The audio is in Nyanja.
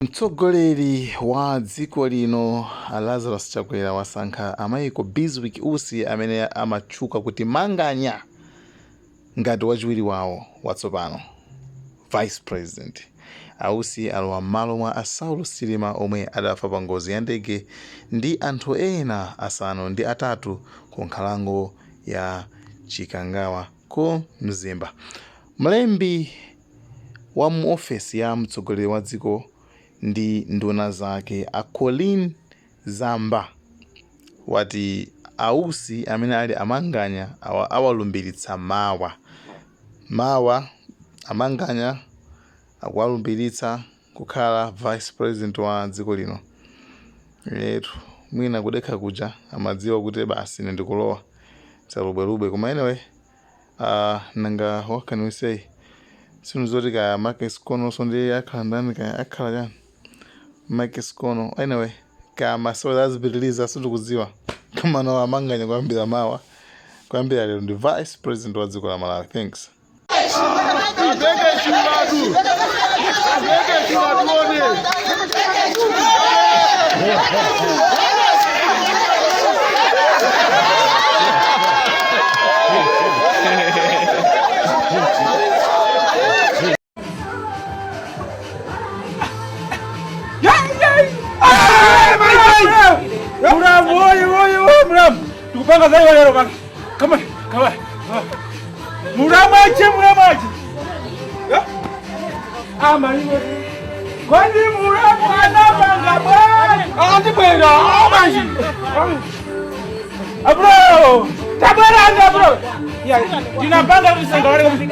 Mtsogoleri wa dziko lino Lazarus Chakwera wasankha Amayiko Bizwiki Usi amene amatchuka kuti Manganya ngati wachiwiri wawo watsopano Vice President. Ausi alowa m'malo mwa Saulos Chilima omwe adafa pa ngozi ya ndege ndi anthu ena asanu ndi atatu ku nkhalango ya Chikangawa ku Mzimba. Mlembi wa mu ofesi ya mtsogoleri wa dziko ndi nduna zake Colin Zamba wati Ausi amene ali Amanganya awalumbiritsa mawa Amanganya akuwalumbiritsa kukhala Vice President wa dziko lino. Mwina kudekha kuja amadziwa kuti basi ndikulowa tsalubwerubwe koma anyway nanga what can we say, sinuzoti ka Marcus Kono so ndi akhala ndani ka akhala chani Marcus Kono anyway kama so azipitiliza sindikudziwa kama no Amanganya kwambira mawa kwambira lero ndi Vice President wa dziko la Malawi. Thanks. Tukupanga zaidi leo kaka. Kama. Muramaje. Ama hiyo. Kwani muramu anapanga bwana? Antipenda amaji. Bro. Tabara bro. Ya, tunapanga visanga wale.